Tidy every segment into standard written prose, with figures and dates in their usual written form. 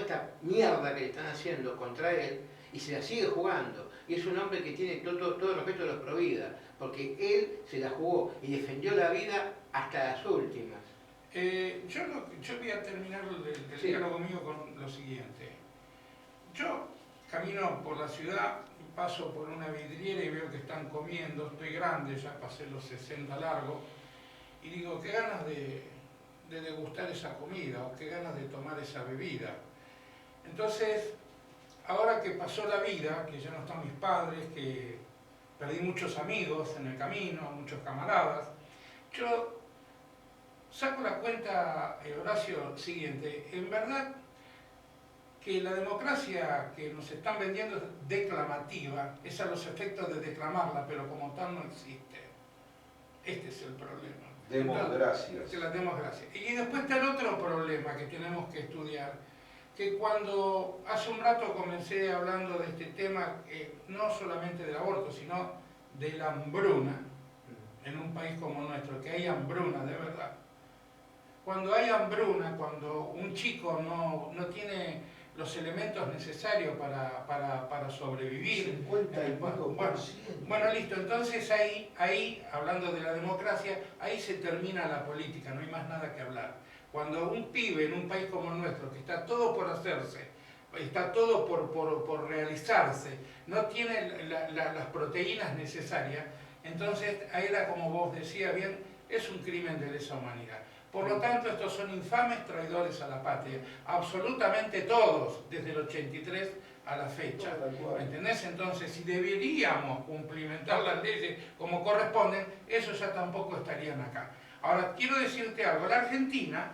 esta mierda que le están haciendo contra él y se la sigue jugando. Y es un hombre que tiene todo el respeto de los provida, porque él se la jugó y defendió la vida hasta las últimas. Yo voy a terminar el diálogo mío con lo siguiente. Yo camino por la ciudad, paso por una vidriera y veo que están comiendo, estoy grande, ya pasé los 60 largos, y digo, qué ganas de degustar esa comida, o qué ganas de tomar esa bebida. Entonces, ahora que pasó la vida, que ya no están mis padres, que perdí muchos amigos en el camino, muchos camaradas, yo saco la cuenta, Horacio, siguiente. En verdad que la democracia que nos están vendiendo es declamativa, es a los efectos de declamarla, pero como tal no existe. Este es el problema. Democracia. La democracia. Y después está el otro problema que tenemos que estudiar, que cuando hace un rato comencé hablando de este tema, no solamente del aborto, sino de la hambruna en un país como nuestro, que hay hambruna de verdad. Cuando hay hambruna, cuando un chico no tiene los elementos necesarios para sobrevivir. 50%. Bueno, listo, entonces ahí, hablando de la democracia, ahí se termina la política, no hay más nada que hablar. Cuando un pibe en un país como el nuestro, que está todo por hacerse, está todo por realizarse, no tiene las proteínas necesarias, entonces ahí era, como vos decías bien, es un crimen de lesa humanidad. Por lo tanto, estos son infames traidores a la patria, absolutamente todos, desde el 83 a la fecha. ¿Me entendés? Entonces, si deberíamos cumplimentar las leyes como corresponden, esos ya tampoco estarían acá. Ahora, quiero decirte algo, la Argentina,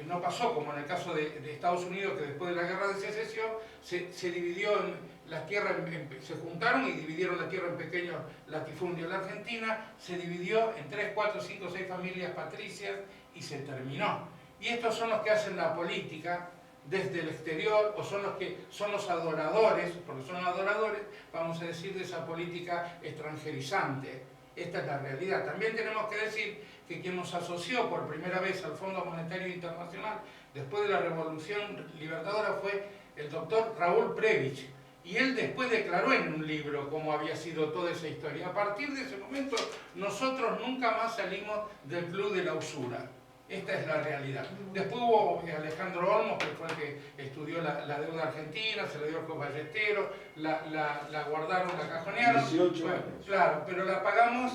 no pasó como en el caso de Estados Unidos, que después de la guerra de secesión se dividió en las tierras, se juntaron y dividieron la tierra en pequeños latifundios. La Argentina se dividió en 3, 4, 5, 6 familias patricias y se terminó. Y estos son los que hacen la política desde el exterior, o son los que son los adoradores, porque son adoradores, vamos a decir, de esa política extranjerizante. Esta es la realidad. También tenemos que decir que quien nos asoció por primera vez al Fondo Monetario Internacional después de la Revolución Libertadora fue el doctor Raúl Prebisch. Y él después declaró en un libro cómo había sido toda esa historia. A partir de ese momento nosotros nunca más salimos del club de la usura. Esta es la realidad. Después hubo Alejandro Olmos, que fue el que estudió la deuda argentina, se la dio a los ballesteros, la guardaron, la cajonearon. 18 años. Claro, pero la pagamos.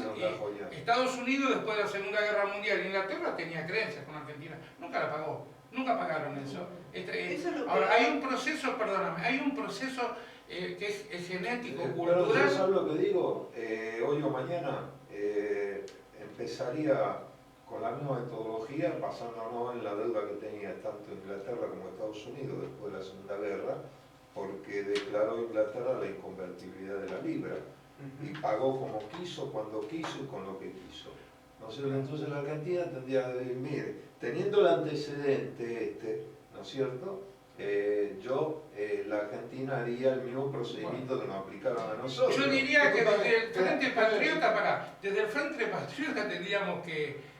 Estados Unidos, después de la Segunda Guerra Mundial, Inglaterra tenía creencias con Argentina. Nunca la pagó. Nunca pagaron eso. Ahora, hay un proceso, perdóname, hay un proceso que es genético, cultural. ¿Sabes lo que digo? Hoy o mañana empezaría con la misma metodología, basándonos en la deuda que tenía tanto Inglaterra como Estados Unidos después de la Segunda Guerra, porque declaró Inglaterra la inconvertibilidad de la libra y pagó como quiso, cuando quiso y con lo que quiso. Entonces la Argentina tendría que decir, mire, teniendo el antecedente ¿no es cierto? La Argentina haría el mismo procedimiento que nos aplicaron a nosotros. Yo diría que desde el Frente Patriota, desde el Frente Patriota tendríamos que,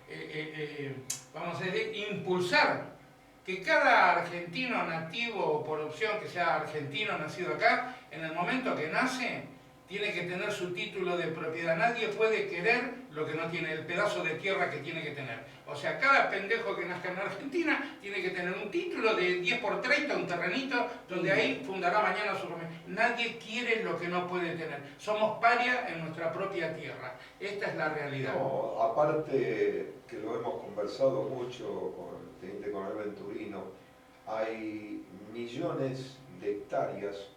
vamos a decir, impulsar que cada argentino nativo o por opción que sea argentino nacido acá, en el momento que nace, tiene que tener su título de propiedad. Nadie puede querer lo que no tiene, el pedazo de tierra que tiene que tener. O sea, cada pendejo que nazca en Argentina tiene que tener un título de 10 por 30, un terrenito, donde ahí fundará mañana su familia. Nadie quiere lo que no puede tener. Somos parias en nuestra propia tierra. Esta es la realidad. No, aparte que lo hemos conversado mucho con el teniente coronel Venturino, hay millones de hectáreas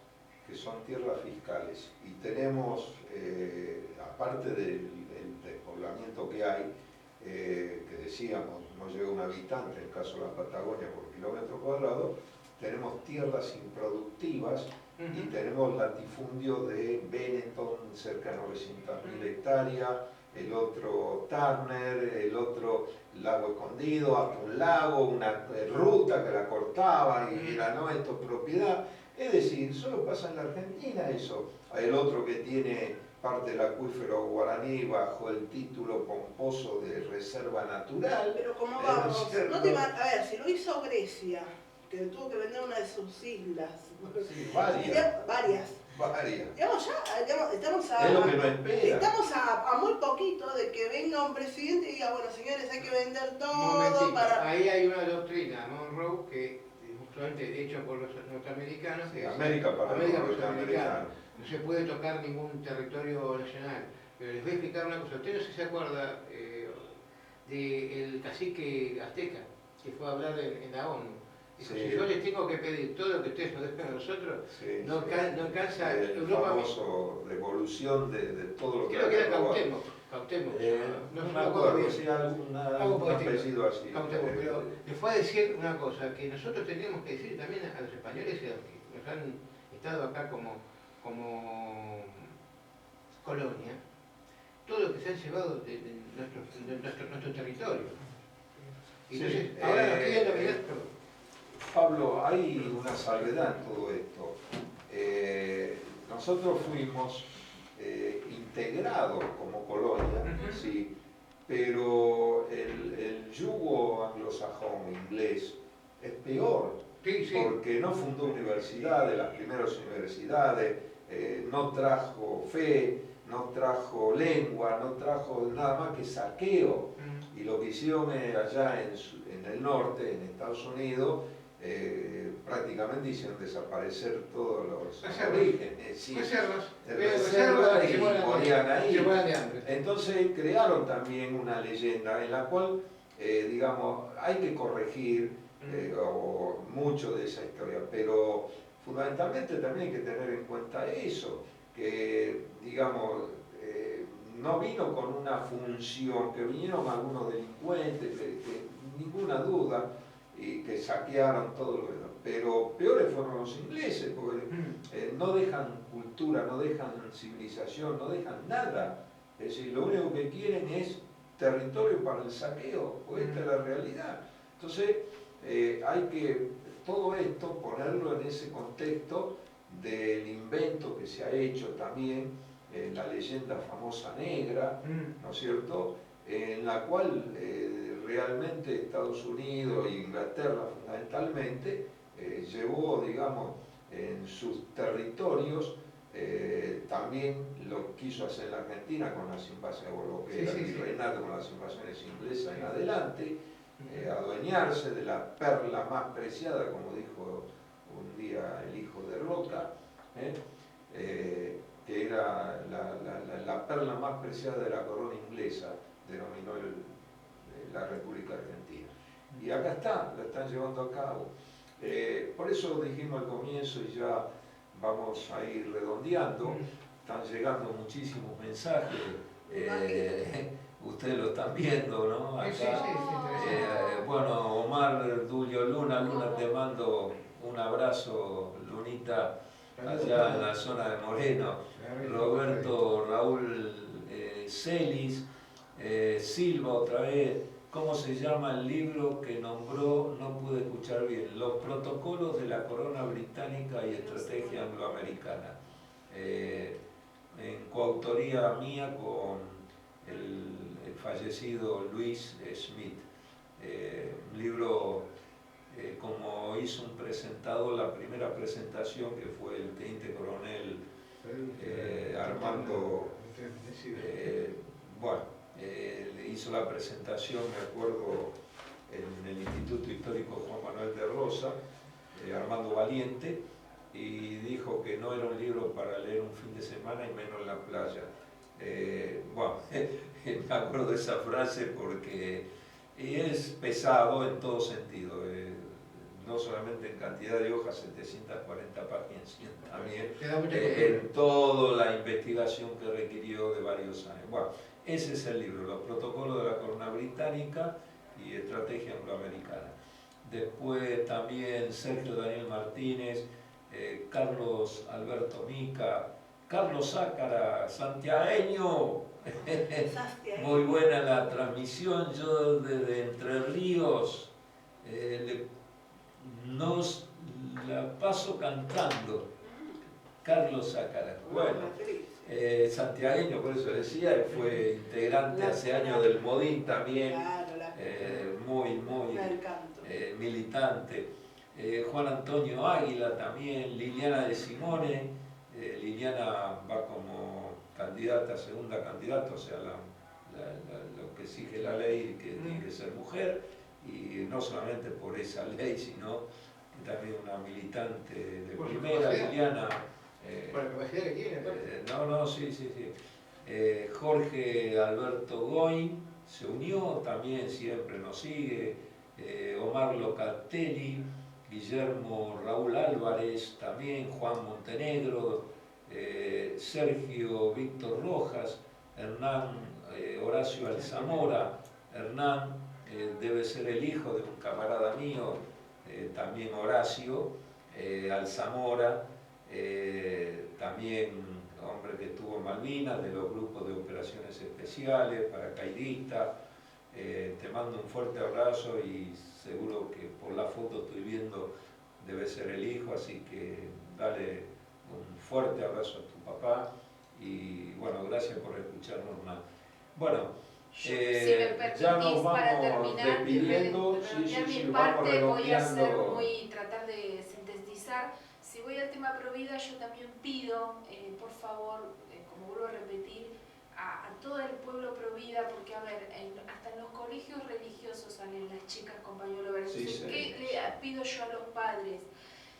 que son tierras fiscales y tenemos, aparte del despoblamiento que hay, que decíamos no llega un habitante en el caso de la Patagonia por kilómetro cuadrado, tenemos tierras improductivas y tenemos latifundio de Benetton cerca de 900.000 hectáreas, el otro Turner, el otro Lago Escondido, hasta un lago, una ruta que la cortaba y era no, esto es propiedad. Es decir, solo pasa en la Argentina eso. Hay el otro que tiene parte del acuífero guaraní bajo el título pomposo de reserva natural. Pero ¿cómo vamos? No te va, a ver, si lo hizo Grecia, que tuvo que vender una de sus islas. Sí, varias. Varias. Digamos, estamos Es lo que no espera. Estamos a muy poquito de que venga un presidente y diga, bueno, señores, hay que vender todo Momentito, para... ahí hay una doctrina, Monroe, que justamente hecho por los norteamericanos, Sí, que América para América los por los americanos. norteamericanos. No se puede tocar ningún territorio nacional. Pero les voy a explicar una cosa. Usted no sé si se acuerda del cacique azteca que fue a hablar en la ONU. Dijo, Sí. si yo les tengo que pedir todo lo que ustedes nos dejan a nosotros, Sí, no, sí. no alcanza El Europa. famoso devolución de todo lo que Creo que era robado. Cuauhtémoc. No me me acuerdo, bien. si Algo algún por el estilo. apellido así. Cuauhtémoc, pero les fue a decir una cosa, que nosotros tenemos que decir también a los españoles y a los que nos han estado acá como colonia, todo lo que se han llevado de nuestro territorio. Y entonces, Sí, ahora nos quieren dominar. Pablo, hay una salvedad en todo esto. Nosotros fuimos integrados como colonia, sí, pero el yugo anglosajón inglés es peor, Sí, sí. porque no fundó universidades, las primeras universidades, no trajo fe, no trajo lengua, no trajo nada más que saqueo. Y lo que hicieron allá en el norte, en Estados Unidos, prácticamente hicieron desaparecer todos los orígenes. Sí, Reservas. reservas y morían ahí. Se mueran de hambre. Entonces crearon también una leyenda en la cual, digamos, hay que corregir mucho de esa historia, pero fundamentalmente también hay que tener en cuenta eso, que, digamos, no vino con una función, que vinieron algunos delincuentes, que ninguna duda, y que saquearon todo lo demás. Pero peores fueron los ingleses, porque no dejan cultura, no dejan civilización, no dejan nada. Es decir, lo único que quieren es territorio para el saqueo, porque esta es la realidad. Entonces, hay que todo esto ponerlo en ese contexto del invento que se ha hecho también, la leyenda famosa negra, ¿no es cierto?, en la cual realmente Estados Unidos e Inglaterra fundamentalmente llevó, digamos, en sus territorios, también lo quiso hacer la Argentina con las invasiones, o lo que era el virreinato con las invasiones inglesas en adelante, adueñarse de la perla más preciada, como dijo un día el hijo de Roca, que era la perla más preciada de la corona inglesa, denominó la República Argentina. Y acá está, la están llevando a cabo. Por eso dijimos al comienzo, y ya vamos a ir redondeando, están llegando muchísimos mensajes, ustedes lo están viendo, ¿no? Acá, bueno, Omar Dulio Luna, te mando un abrazo, Lunita, allá en la zona de Moreno. Roberto Raúl Celis, Silva otra vez, ¿cómo se llama el libro que nombró? No pude escuchar bien. Los protocolos de la corona británica y estrategia angloamericana. En coautoría mía con el fallecido Luis Smith. Un libro, como hizo un presentador, la primera presentación que fue el teniente coronel Armando, hizo la presentación, me acuerdo, en el Instituto Histórico Juan Manuel de Rosa, Armando Valiente, y dijo que no era un libro para leer un fin de semana y menos en la playa. Me acuerdo de esa frase porque es pesado en todo sentido. No solamente en cantidad de hojas, 740 páginas, sino también en toda la investigación que requirió de varios años. Bueno, ese es el libro, Los protocolos de la corona británica y estrategia angloamericana. Después también Sergio Daniel Martínez, Carlos Alberto Mica, Carlos Zácara, santiagueño. Muy buena la transmisión, yo desde Entre Ríos nos la paso cantando. Carlos Zácara, bueno, santiagueño, por eso decía, fue integrante hace años del Modín también, muy militante. Juan Antonio Águila también, Liliana de Simone. Liliana va como candidata, segunda candidata, o sea, lo que exige la ley, que tiene que ser mujer, y no solamente por esa ley, sino que también una militante de Por su primera, capacidad. Liliana. Por la capacidad que tiene, aparte. Sí. Jorge Alberto Goin se unió, también siempre nos sigue. Omar Locatelli, Guillermo Raúl Álvarez, también Juan Montenegro, Sergio Víctor Rojas, Hernán Horacio Alzamora. Hernán debe ser el hijo de un camarada mío, también Horacio Alzamora, también hombre que estuvo en Malvinas, de los grupos de operaciones especiales, paracaidistas. Te mando un fuerte abrazo y seguro que por la foto estoy viendo debe ser el hijo, así que dale un fuerte abrazo a tu papá y bueno, gracias por escucharnos más. Bueno, Si me permitís, ya nos para vamos terminar, despidiendo. mi vamos parte voy a hacer redondeando. tratar de sintetizar. Si voy al tema Provida, yo también pido, por favor, como vuelvo a repetir, a todo el pueblo Provida, porque a ver, hasta en los colegios religiosos salen las chicas con pañuelo verde. Sí, Entonces, sí. ¿qué le pido yo a los padres?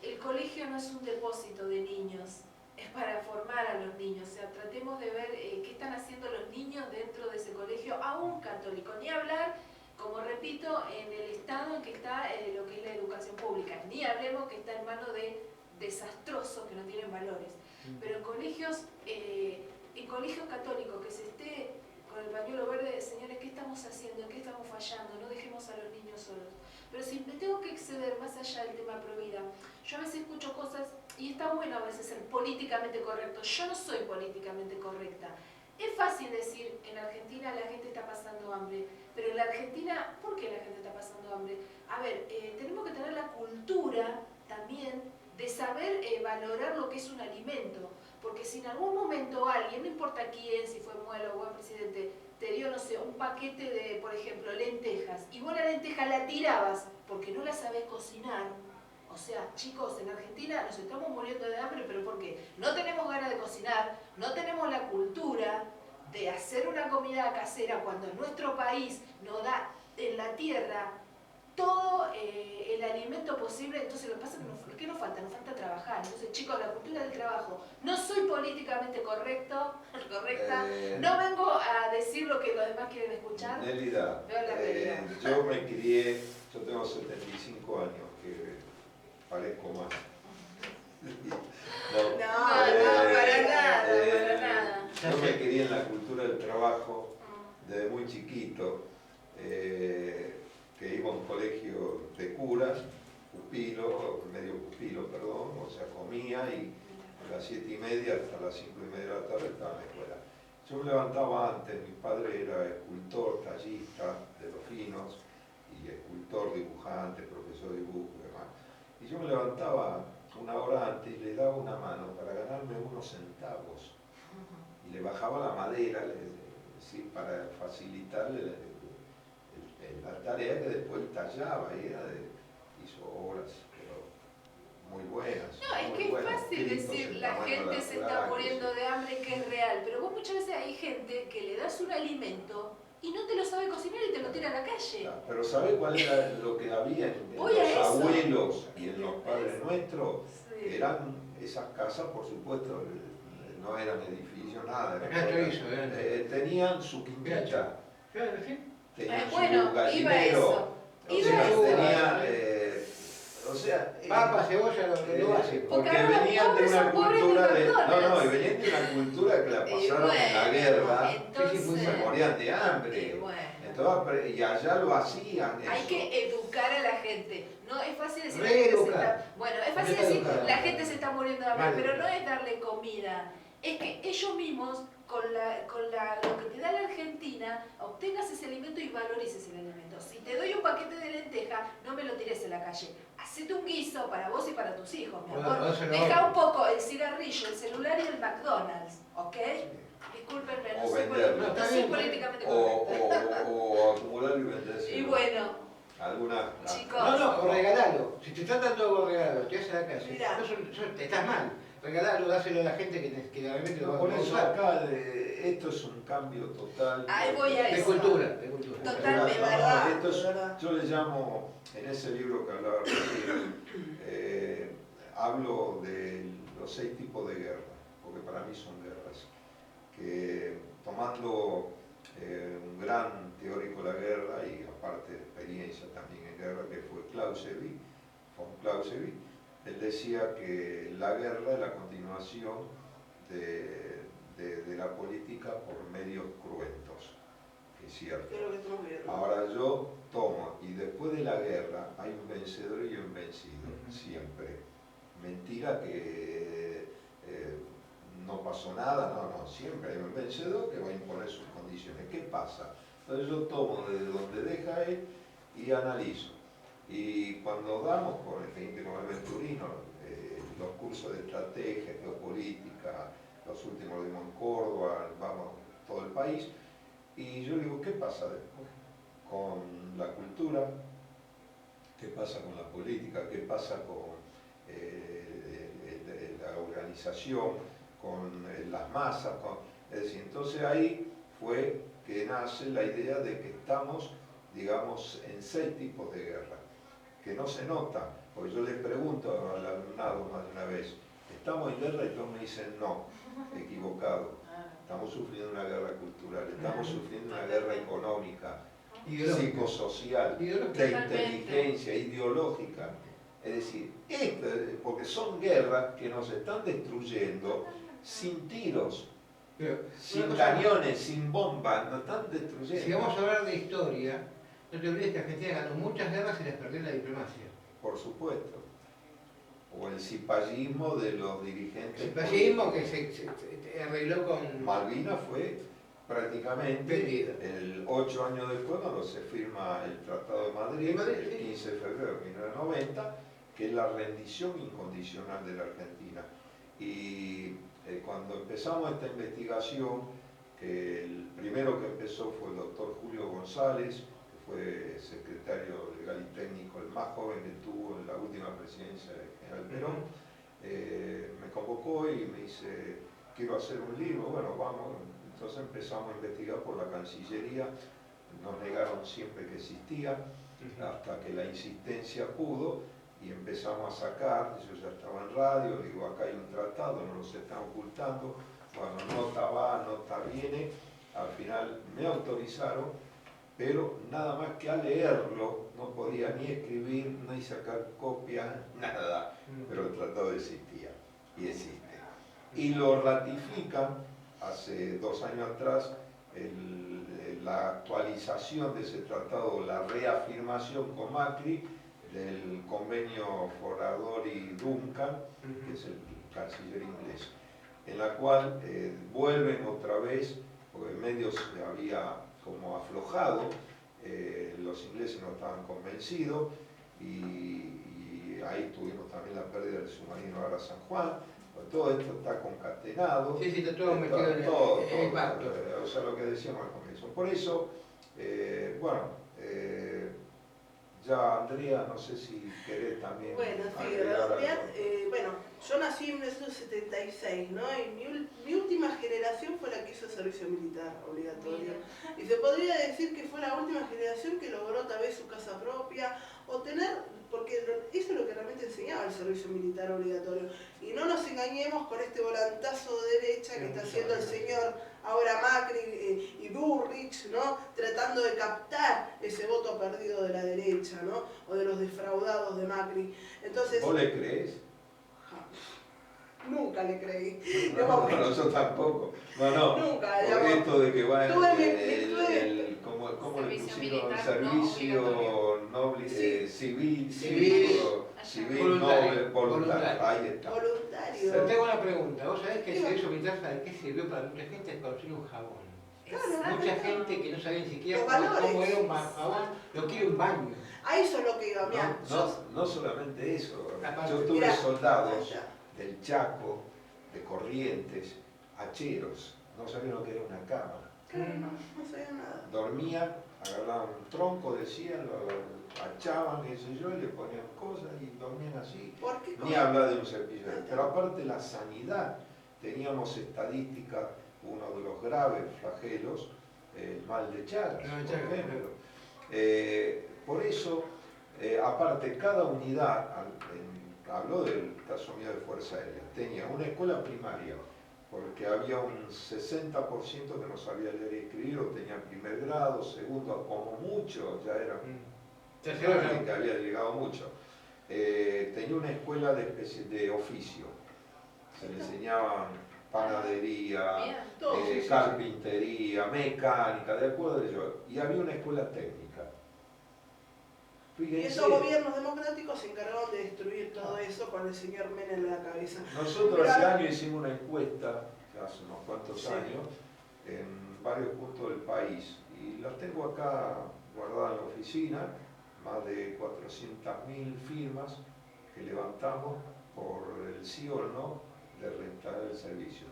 El colegio no es un depósito de niños, es para formar a los niños. O sea, tratemos de ver qué están haciendo los niños dentro de ese colegio, aún católico. Ni hablar, como repito, en el estado en que está lo que es la educación pública. Ni hablemos que está en manos de desastrosos que no tienen valores. Pero en colegios católicos que se esté con el pañuelo verde, señores, ¿qué estamos haciendo? ¿En qué estamos fallando? No dejemos a los niños solos. Pero si me tengo que exceder más allá del tema Provida, yo a veces escucho cosas, y está bueno a veces ser políticamente correcto. Yo no soy políticamente correcta. Es fácil decir, en Argentina la gente está pasando hambre, pero en la Argentina, ¿por qué la gente está pasando hambre? A ver, tenemos que tener la cultura también de saber valorar lo que es un alimento. Porque si en algún momento alguien, no importa quién, si fue Muelo o buen presidente, te dio, no sé, un paquete de, por ejemplo, lentejas, y vos la lenteja la tirabas porque no la sabés cocinar. O sea, chicos, en Argentina nos estamos muriendo de hambre, ¿pero por qué? No tenemos ganas de cocinar, no tenemos la cultura de hacer una comida casera cuando en nuestro país nos da en la tierra todo el alimento posible. Entonces lo que pasa es que ¿qué nos falta? Nos falta trabajar. Entonces, chicos, la cultura del trabajo. No soy políticamente correcta, no vengo a decir lo que los demás quieren escuchar. Nélida, Veo la realidad. yo me crié, yo tengo 75 años, que parezco más. No, para nada. Yo me crié en la cultura del trabajo desde muy chiquito, que iba a un colegio de curas, medio pupilo, perdón, o sea, comía y a las 7:30 hasta las 5:30 de la tarde estaba en la escuela. Yo me levantaba antes, mi padre era escultor, tallista de los finos, y escultor, dibujante, profesor de dibujo y demás. Y yo me levantaba una hora antes y le daba una mano para ganarme unos centavos. Y le bajaba la madera sí, para facilitarle la tarea que después tallaba, y hizo obras, pero muy buenas. No, es muy que es buenas, fácil Cristos decir, en la tamaño gente se está natural, muriendo de hambre, que es real, pero vos muchas veces hay gente que le das un alimento y no te lo sabe cocinar y te lo tira a la calle. Pero ¿sabés cuál era lo que había en Voy a los eso. abuelos y en los padres nuestros? Sí. Eran esas casas, por supuesto, no eran edificios, nada. Acá estoy eso, tenían su quintita, Claro, sí. tenían Bueno, su iba a gallinero. eso. O Iba sea, a eso. Papa, cebolla, lo básico. Porque Porque ahora los venían de pobres una son pobres de cultura de. McDonald's. Y venían de una cultura que la pasaron en la bueno, guerra, entonces, se morían de hambre. bueno. Entonces, y allá lo hacían. Hay eso. que educar a la gente. No es fácil decir Reeducar. bueno, es fácil Hay que decir educar. la gente se está muriendo de hambre, Vale. pero no es darle comida. Es que ellos mismos, con lo que te da la Argentina, obtengas ese alimento y valorices el alimento. Si te doy un paquete de lenteja, no me lo tires en la calle. Hacete un guiso para vos y para tus hijos, mi amor. Bueno, eso no. Deja un poco el cigarrillo, el celular y el McDonald's, ¿ok? Discúlpenme, no O soy, venderlo. no soy políticamente correcta. O acumular y vender. Y bueno, alguna... Chicos. No, o regalalo. Si te están dando algo, regalo, te vas a la casa. Mirá. Estás mal. Regalalo, dáselo a la gente que realmente lo va Por a eso usar. acá esto es un cambio total. Ahí voy a De eso. cultura, de cultura. Totalmente. No, verdad, esto es- de verdad. yo le llamo, en ese libro que hablaba recién, hablo de los 6 tipos de guerra, porque para mí son guerras, que tomando un gran teórico de la guerra y aparte de experiencia también en guerra, que fue Clausewitz, von Clausewitz, él decía que la guerra es la continuación de la política por medios cruentos, que es cierto. Creo que estamos viendo. Ahora yo tomo, y después de la guerra hay un vencedor y un vencido, siempre. Mentira que no pasó nada, no, siempre hay un vencedor que va a imponer sus condiciones. ¿Qué pasa? Entonces yo tomo desde donde deja él y analizo. Y cuando damos con el teniente coronel Venturino los cursos de estrategia, geopolítica, los últimos dimos en Córdoba, vamos todo el país, y yo digo, ¿qué pasa después? Con la cultura, ¿qué pasa con la política? ¿Qué pasa con la organización? Con las masas. Es decir, entonces ahí fue que nace la idea de que estamos, digamos, en 6 tipos de guerra, que no se nota, porque yo le pregunto al alumnado más de una vez, ¿estamos en guerra? Y todos me dicen, no, equivocado. Estamos sufriendo una guerra cultural, estamos sufriendo una guerra económica, psicosocial, de inteligencia, ideológica. Es decir, porque son guerras que nos están destruyendo sin tiros, Pero, sin cañones, sin bombas, nos están si destruyendo. vamos a hablar de historia, no te olvides que Argentina ganó muchas guerras y las perdió en la diplomacia. Por supuesto. O el cipallismo de los dirigentes. El fascismo que se arregló con... Malvinas fue prácticamente Vendida. 8 años después cuando se firma el Tratado de Madrid, el 15 de febrero de 1990, que es la rendición incondicional de la Argentina. Y cuando empezamos esta investigación, que el primero que empezó fue el doctor Julio González, que fue secretario legal y técnico, el más joven que tuvo en la última presidencia de General Perón, me convocó y me dice, quiero hacer un libro, bueno, vamos. Entonces empezamos a investigar por la Cancillería, nos negaron siempre que existía, hasta que la insistencia pudo, y empezamos a sacar, yo ya estaba en radio, digo, acá hay un tratado, no los están ocultando, bueno, nota va, nota viene, al final me autorizaron, pero nada más que al leerlo, no podía ni escribir, ni sacar copias, nada, pero el tratado existía, y existe. Y lo ratifican hace 2 años atrás, la actualización de ese tratado, la reafirmación con Macri, del convenio Foradori-Duncan, que es el canciller inglés, en la cual vuelven otra vez, porque en medio se había como aflojado, los ingleses no estaban convencidos, y ahí tuvimos también la pérdida del submarino Ara San Juan. Todo esto está concatenado. Sí, está todo metido en el pacto. O sea, lo que decíamos al comienzo. Por eso, ya Andrea, no sé si querés también. Bueno, sí, en agregar realidad, algo. yo nací en 1976, ¿no? Y mi última generación fue la que hizo servicio militar obligatorio. Y se podría decir que fue la última generación que logró tal vez su casa propia, o tener, porque eso es lo que realmente enseñaba el servicio militar obligatorio. Y no nos engañemos con este volantazo de derecha que está haciendo el señor ahora Macri y Burrich, ¿no? Tratando de captar ese voto perdido de la derecha, ¿no? O de los defraudados de Macri. Entonces, ¿Vos le crees? nunca le creí. No, yo tampoco. No. Nunca, Por digamos. esto de que va Tuve ¿cómo le Servicio pusieron? militar Servicio noble, Sí. civil, noble, voluntario. Ahí está. Voluntario. Pero tengo una pregunta. ¿Vos sabés que el servicio militar, ¿sabés qué sirvió para mucha gente? Es conseguir un jabón. Claro, Mucha gente que no sabía ni siquiera Los cómo valores. era un jabón, lo quiere un baño. A eso es lo que iba, mirá. No solamente eso. Aparte, Yo tuve mirá, soldados allá. del Chaco, de Corrientes, hacheros, no sabían lo que era una cama. Claro, no sabía nada. Dormían, agarraban un tronco, decían, achaban, qué sé yo, y le ponían cosas y dormían así. ¿Por qué? Ni hablar de un cepillo. Pero aparte la sanidad, teníamos estadísticas, uno de los graves flagelos, el mal de Chagas, por ejemplo. Por eso, aparte cada unidad, habló del caso mío de Fuerza Aérea, tenía una escuela primaria, porque había un 60% que no sabía leer y escribir, o tenía primer grado, segundo, como mucho, ya era alguien que había llegado mucho. Tenía una escuela de oficio, se le enseñaban panadería, carpintería, mecánica, de acuerdo de yo, y había una escuela técnica. Y esos gobiernos democráticos se encargaron de destruir todo eso con el señor Menem en la cabeza. Nosotros hace años hicimos una encuesta, hace unos cuantos años, en varios puntos del país, y las tengo acá guardadas en la oficina, más de 400.000 firmas que levantamos por el sí o el no de rentar el servicio.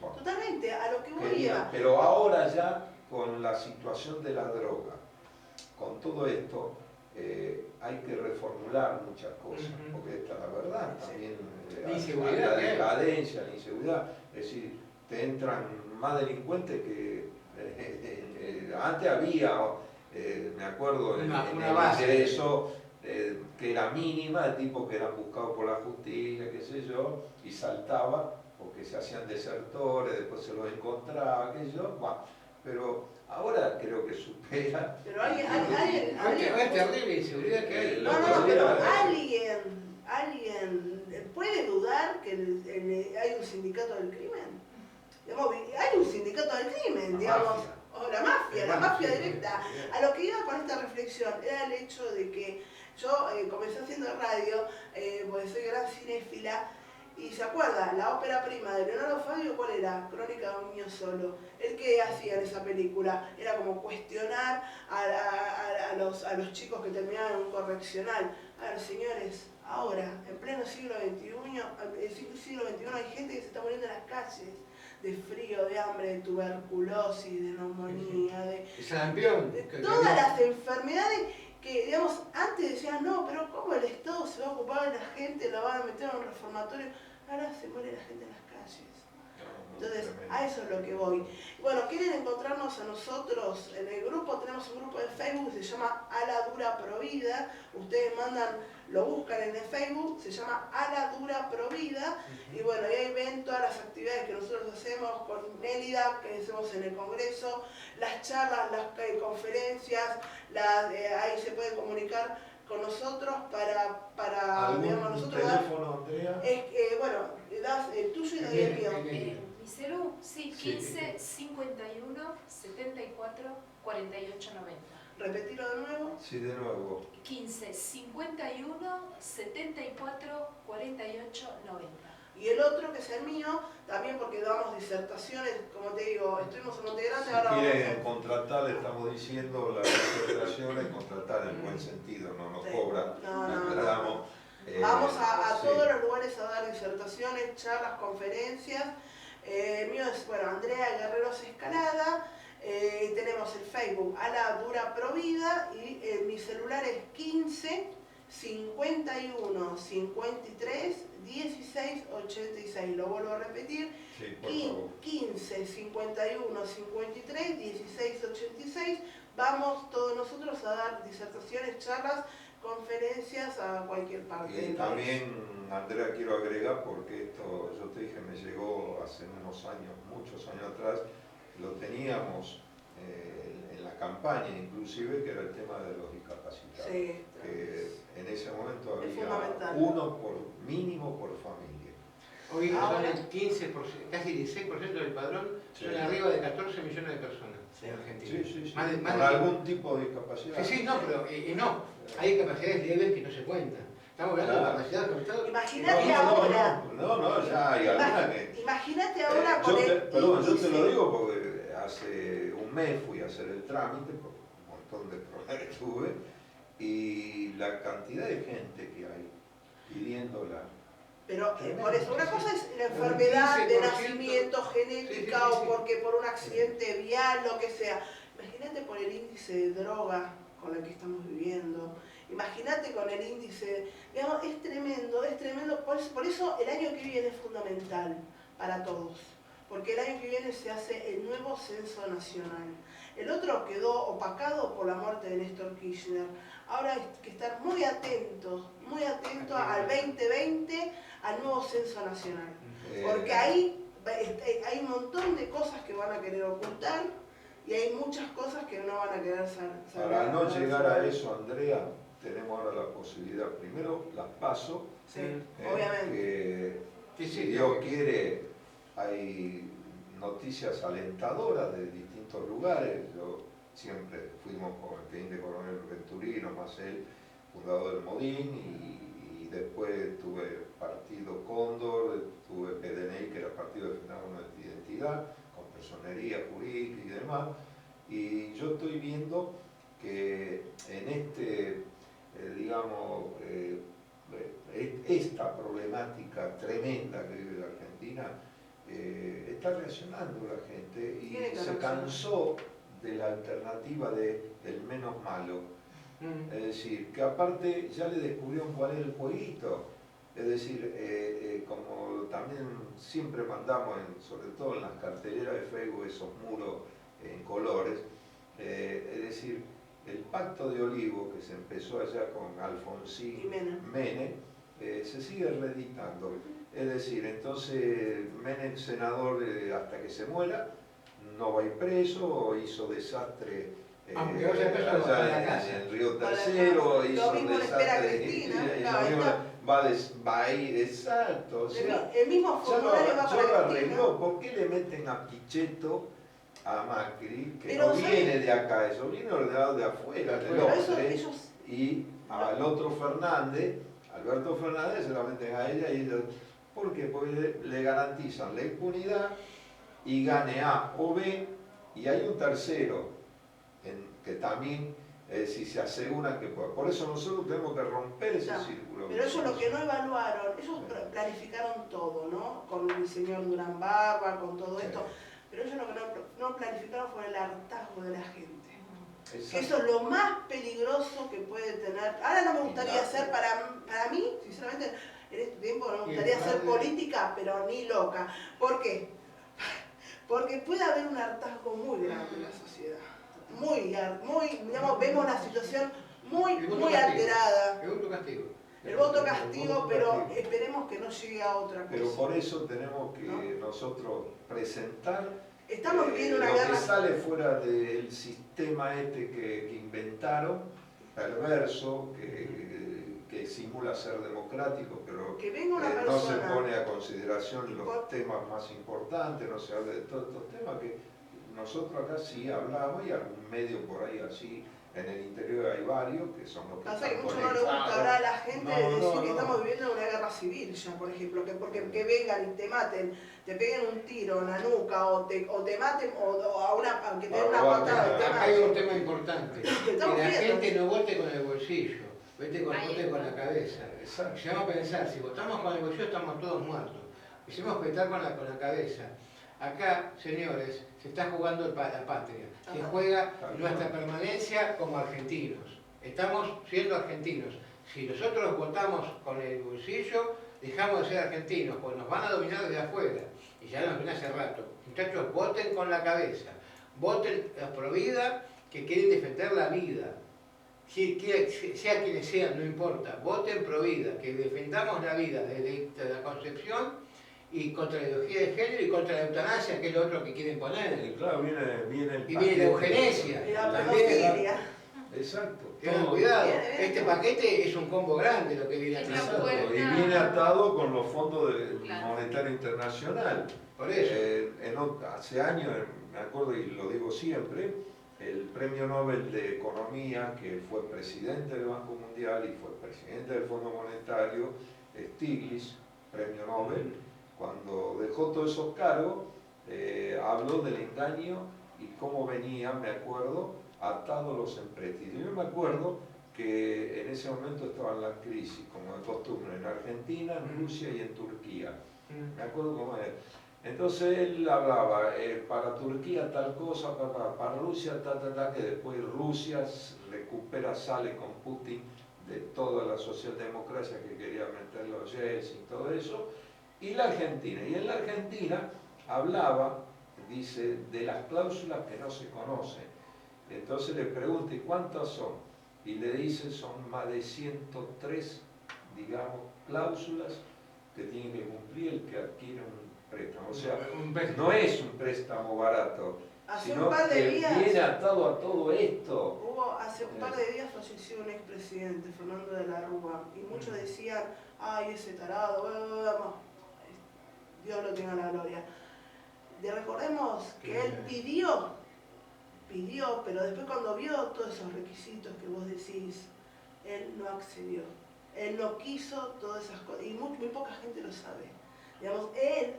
Bueno, totalmente, a lo que voy a... Pero ahora ya con la situación de la droga, con todo esto, hay que reformular muchas cosas, porque esta es la verdad, también la decadencia, la inseguridad, es decir, te entran más delincuentes que antes había, me acuerdo, en el ingreso que era mínima, el tipo que eran buscados por la justicia, qué sé yo, y saltaba porque se hacían desertores, después se los encontraba, qué sé yo, bueno, pero ahora creo que supera. Pero alguien es terrible inseguridad que hay. pero alguien puede dudar que hay un sindicato del crimen. Digamos, hay un sindicato del crimen, digamos, o la mafia directa. A lo que iba con esta reflexión era el hecho de que yo comencé haciendo radio, porque soy gran cinéfila. Y se acuerda, la ópera prima de Leonardo Fabio, ¿cuál era? Crónica de un niño solo. ¿El qué hacía en esa película? Era como cuestionar a los chicos que terminaban en un correccional. A ver, señores, ahora, en pleno siglo XXI, hay gente que se está muriendo en las calles de frío, de hambre, de tuberculosis, de neumonía, de sarampión, de todas las enfermedades que, digamos, antes decían, no, pero ¿cómo el Estado se va a ocupar de la gente, la van a meter en un reformatorio? Ahora se muere la gente en las calles. Entonces, a eso es lo que voy. Bueno, quieren encontrarnos a nosotros en el grupo, tenemos un grupo de Facebook que se llama Ala Dura Provida. Ustedes lo buscan en el Facebook, se llama Ala Dura Provida. Y bueno, ahí ven todas las actividades que nosotros hacemos con Nélida, que hacemos en el Congreso, las charlas, las conferencias, ahí se pueden comunicar con nosotros para digamos, nosotros teléfono, Andrea? Bueno, das el tuyo y doy el mío. Mi celu, sí, 15 51 74 48 90. Repetirlo de nuevo. Sí, de nuevo. 15 51 74 48 90. Y el otro, que es el mío, también porque damos disertaciones, como te digo, estuvimos en Monte Grande, ahora Si vamos quieren contratar, le estamos diciendo las disertaciones, contratar en buen sentido, no nos cobran. Vamos a sí. todos los lugares a dar disertaciones, charlas, conferencias. El mío es, bueno, Andrea Guerreros Escalada. Tenemos el Facebook Ala Dura Provida y mi celular es 15 51 53 16 86. Lo vuelvo a repetir. Sí, por favor. 15 51 53 16 86. Vamos todos nosotros a dar disertaciones, charlas, conferencias a cualquier parte. Y también, Andrea, quiero agregar, porque esto, yo te dije, me llegó hace unos años, muchos años atrás, lo teníamos en la campaña inclusive, que era el tema de los discapacitados. Sí, En ese momento es había fundamental. uno mínimo por familia. Hoy Ahora, son el 15%, casi el 16% del padrón, son arriba de 14 millones de personas en Argentina. Sí. Más Con de- algún tipo de discapacidad. Sí, no, pero no. Hay capacidades leves que no se cuentan. Estamos hablando de capacidad con Estado. Imagínate ahora. No, ya hay alguna que... Imagínate ahora con el Perdón, yo te índice. lo digo porque hace un mes fui a hacer el trámite, por un montón de problemas que tuve, y la cantidad de gente que hay pidiéndola. Pero por eso, una cosa es la enfermedad de 15%, nacimiento, genética, sí. o porque por un accidente vial, lo que sea. Imagínate por el índice de droga con la que estamos viviendo. Imagínate con el índice, digamos, es tremendo, por eso el año que viene es fundamental para todos, porque el año que viene se hace el nuevo censo nacional. El otro quedó opacado por la muerte de Néstor Kirchner. Ahora hay que estar muy atentos al 2020, al nuevo censo nacional, porque ahí hay un montón de cosas que van a querer ocultar y hay muchas cosas que no van a querer saber. Para no llegar a eso, Andrea, tenemos ahora la posibilidad, primero las PASO, Sí, obviamente. que si Dios quiere hay noticias alentadoras de distintos lugares. Yo siempre fuimos con el teniente coronel Venturino, más él, fundador del Modín, y después tuve Partido Cóndor, tuve PDNI, que era Partido de Defensa de Nuestra Identidad, con personería jurídica y demás, y yo estoy viendo que en esta problemática tremenda que vive la Argentina, está reaccionando la gente y se cansó de la alternativa del menos malo. Es decir, que aparte ya le descubrieron cuál es el jueguito. Es decir, como también siempre mandamos, sobre todo en las carteleras de Facebook, esos muros en colores, es decir, el pacto de Olivo que se empezó allá con Alfonsín Menem, se sigue reeditando. Es decir, entonces Menem, senador hasta que se muera, no va a ir preso, hizo desastre allá en el Río Tercero, hizo desastre, va a ir, exacto. O sea, el mismo formulario va para lo arregló. ¿Por qué le meten a Pichetto, a Macri, que pero no viene de acá, eso viene ordenado de afuera, de Londres, y al otro Fernández, Alberto Fernández, se la meten a ella y ellos, ¿por qué? Porque le garantizan la impunidad y gane A o B, y hay un tercero que también, si se aseguran que puede. Por eso nosotros tenemos que romper ese círculo. Pero eso es lo que no evaluaron, ellos planificaron todo, ¿no? Con el señor Durán Barba, con todo esto. Pero ellos lo que no planificaron fue el hartazgo de la gente. Que eso es lo más peligroso que puede tener. Ahora no me gustaría hacer, para mí, sinceramente, en este tiempo no me gustaría hacer política, pero ni loca. ¿Por qué? Porque puede haber un hartazgo muy grande en la sociedad. Digamos, vemos la situación muy alterada. El voto castigo. El voto castigo, pero esperemos que no llegue a otra cosa. Pero por eso tenemos que nosotros presentar Estamos viviendo una lo guerra. que sale fuera del sistema que inventaron, perverso, que simula ser democrático, pero que venga una no se persona, pone a consideración los temas más importantes, no se habla de todos estos temas que nosotros acá sí hablamos, y algún medio por ahí así en el interior hay varios que son los que pasa que están mucho no le gusta hablar a la gente de decir que estamos viviendo una guerra civil ya, por ejemplo, que vengan y te maten, te peguen un tiro en la nuca o te maten aunque te den una patada. Acá hay un tema importante, que la gente no vote con el bolsillo, vote con la cabeza. Si vamos a pensar, si votamos con el bolsillo estamos todos muertos, hicimos petar con la cabeza. Acá, señores, se está jugando la patria, se juega nuestra permanencia como argentinos. Estamos siendo argentinos. Si nosotros votamos con el bolsillo, dejamos de ser argentinos, pues nos van a dominar desde afuera. Y ya nos viene hace rato. Muchachos, voten con la cabeza. Voten a Provida, que quieren defender la vida. Sea quienes sean, no importa. Voten Provida, que defendamos la vida desde la concepción y contra la ideología de género y contra la eutanasia, que es lo otro que quieren poner. Y claro, viene el y viene la eugenesia. Y la pedofilia. Exacto. Cuidado, este paquete es un combo grande lo que viene atrás. Y viene atado con los fondos del Monetario Internacional. Por eso. Hace años, me acuerdo y lo digo siempre, el Premio Nobel de Economía, que fue presidente del Banco Mundial y fue presidente del Fondo Monetario, Stiglitz, Premio Nobel, cuando dejó todos esos cargos, habló del engaño y cómo venía, me acuerdo, atados los empréstitos. Yo me acuerdo que en ese momento estaban las crisis, como de costumbre, en Argentina, en Rusia y en Turquía. Me acuerdo cómo era. Entonces él hablaba, para Turquía tal cosa, para Rusia que después Rusia recupera, sale con Putin de toda la socialdemocracia que quería meter los Yeltsin y todo eso, y la Argentina. Y en la Argentina hablaba, dice, de las cláusulas que no se conocen. Entonces le pregunta, ¿y cuántas son? Y le dice, son más de 103, digamos, cláusulas que tiene que cumplir el que adquiere un préstamo. O sea, no es un préstamo barato, Hace sino un par de que días, viene atado a todo esto. hace un par de días falleció un expresidente, Fernando de la Rúa, y muchos decían, ay, ese tarado, Dios lo tenga en la gloria. Recordemos que él pidió, pero después cuando vio todos esos requisitos que vos decís, él no accedió. Él no quiso todas esas cosas, y muy poca gente lo sabe. Digamos, él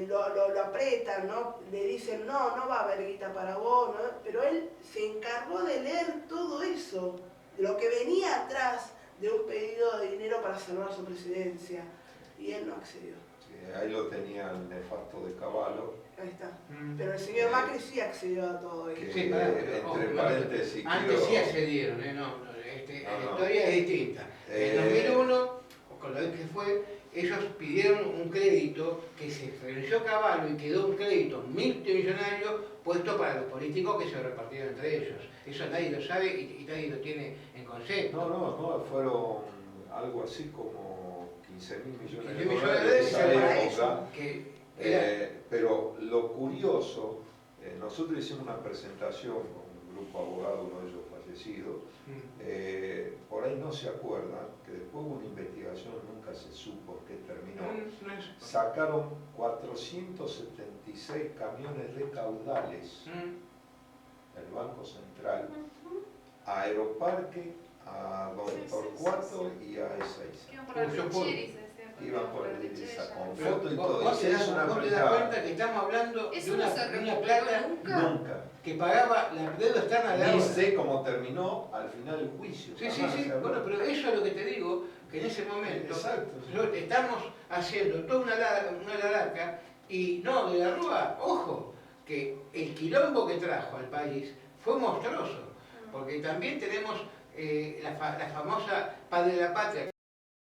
lo apretan, ¿no? Le dicen, no va a haber guita para vos, ¿no? Pero él se encargó de leer todo eso, de lo que venía atrás de un pedido de dinero para salvar su presidencia, y él no accedió. Sí, ahí lo tenía el nefasto de Cavallo. Ahí está. Pero el señor Macri sí accedió a todo eso. Sí, Entre paréntesis, antes sí accedieron, la historia es distinta. En 2001, con lo que fue, ellos pidieron un crédito que se venció Cavallo y quedó un crédito multimillonario puesto para los políticos que se repartieron entre ellos. Eso nadie lo sabe y nadie lo tiene en concepto. No, fueron algo así como 15.000 millones de 15.000 dólares en millones esa que época. Pero lo curioso, nosotros hicimos una presentación con un grupo de abogados, uno de ellos fallecido, por ahí no se acuerdan que después hubo una investigación, nunca se supo qué terminó. Sacaron 476 camiones de caudales del Banco Central a Aeroparque, a Don Torcuato y a Ezeiza. Iban por la lechería, Iban por el lechería. con foto y todo. Vos te das cuenta que estamos hablando Eso de no se una recuperó plata Nunca. que pagaba la deuda externa de Ni ahora. sé cómo terminó al final el juicio. Sí, Jamás se habló. bueno, pero eso es lo que te digo, que en ese momento Exacto. estamos haciendo toda una laraca y no, de la Rúa, ojo, que el quilombo que trajo al país fue monstruoso, porque también tenemos la famosa Padre de la Patria.